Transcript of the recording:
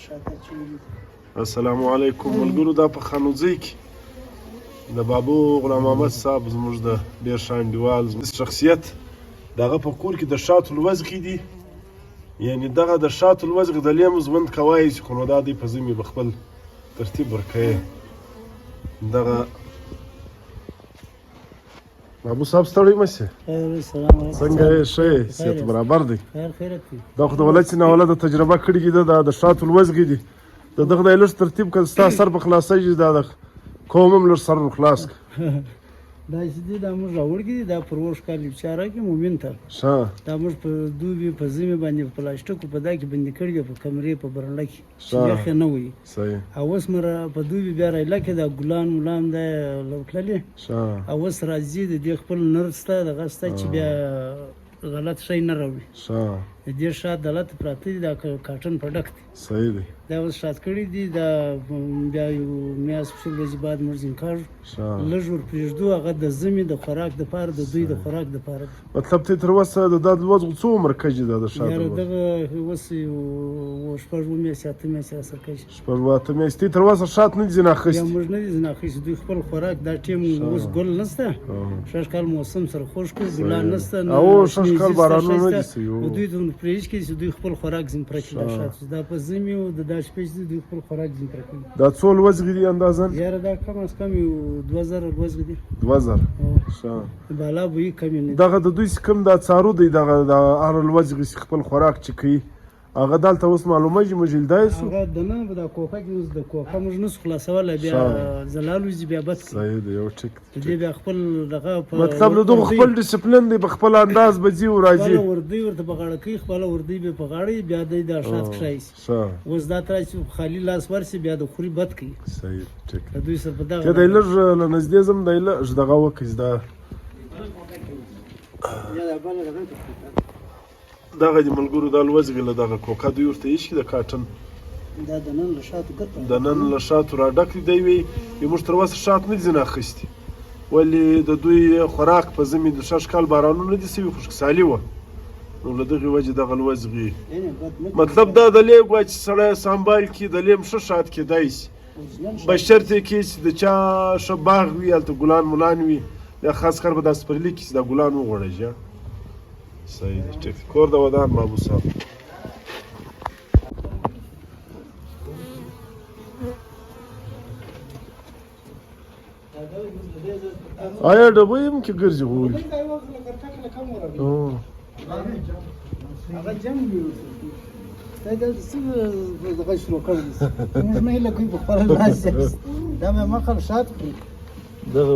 السلام علیکم ملګرو. دا په خانوځی کې د بابو غلام محمد صاحب زموږ د ډېر ښه انډیوال شخصیت دغه په کور کې د شاتو لوزغې دي، یعنې دغه د شاتو لوزغې د لیمو ژوند کوای شي، خو نو دا دوی په ژمي به خپل ترتیب ورکوي. دغه بابو صاحب ستړی مه شې، څنګه یې ښه یې؟ صحت برابر دی؟ دا خو د ولس نه اوله د تجربه کړې دي، دا د شاتو لوزغې دي. د دغه دی لږ ترتیب که ستا سر په خلاصېږي دا د قوم هم لږ سر خلاص کړه. دا چې دي دا موږ راوړي دي، دا پر اوښ کال بچاره کې مومن ته دا موږ په دوبي په ژمي باندې په پلاستیکو په دا کې بندي کړي دي، په کمرې په برنډه کې چې یخ یې نه وي. او اوس مره په دوبي بیا رایله کې دا ګلان ملان دا لوتللې، او اوس راځي د دې خپل نرس ته دغه شته چې بیا غلط شی نه راوړي. د دې شات دلته پراته دي، دا کاټن پروډکټ دی. صحیح دی. دا اوس شات کړي دي، دا بیا یو میاشت څو ورځې بعد موږ ځین کاږو، لږ ور پرېږدو. هغه د ژمي د خوراک دپاره، د دوی د خوراک دپاره. مطلب ته تر اوسه د دا لوزغو څو عمر کږي دا د شاتو؟ یاره دغه اوس شپږ اووه میاشتې اته میاشتې راسره کږي. شپږ اووه اته میاشتې تر اوسه شات نه دي ځینې اخیستي؟ یا موږ نه دي ځینې اخیستي. دوی خپل خوراک دا ټیم اوس ګل نشته، شش کال موسم سره خوش کړو، ګلان نشته، او شش کال بارانونه نه دي سوي. دوی د فریج کې چې دوی خپل خوراک ځین پرې کړي. دا په ژمي او د دا شپې چې دوی خپل خوراک ځین پرې کړي. دا څو لوزغې دي اندازاً؟ یاره دا کم از کم یو 2000 لوزغې دي. 2000 بالا به یې کم نه. دغه د دوی چې کوم دا څارو دی، دغه د هر لوزغې چې خپل خوراک چې کوي هغه دلته اوس معلومیږي مجلدای سو؟ هغه دنه به دا کوکه کې اوس د کوکه موږ نسو خلاصولی، بیا زلال وځي بیا بد کوي. صحیح دی. یو ټیک دې بیا خپل دغه مطلب له دغه خپل ډیسپلین دی، په خپل انداز به ځي او راځي. خپله وردۍ ورته په غاړه کوي، خپله وردۍ به په غاړه وي، بیا دی دا شات کښی شي. اوس دا تر چې خالي لاس ورسي بیا د خوري بد کوي. صحیح ټیک. د دوی سره په دغه که دی لږ له نږدې ځم دی لږ دغه وکړي. دغه د ملګرو دا لوزغې له دغه کوکه دوی ورته ایښي د کاټن، دا د نن له شاتو ګټه، د نن له شاتو را ډک دی. دی وی موږ تر اوسه شات نه دي ځینې اخیستي، ولې د دوی خوراک په ژمي د شش کال بارانونه نه دي سوي، خوشکسالي وه، نو له دغې وجې دغه لوزغې مطلب دا د لیګ وای چې سړی سنبال کړي، د لیم ښه شات کېدای شي، بشرط یې کې چې د چا ښه باغ وي، هلته ګلان ملان وي، یا خاص کر په دا سپرلي کې چې دا ګلان وغوړېږي. صحیح دی. ټیک. کور د ودان بابو صاحب. آیا ډبې هم کې ګرځي غوړي؟ هغه جنګ وي. دا څه دغه شروع کړی دي، موږ نه هیله کوي په خپله لاس دا مې مخه شات کړي. دغه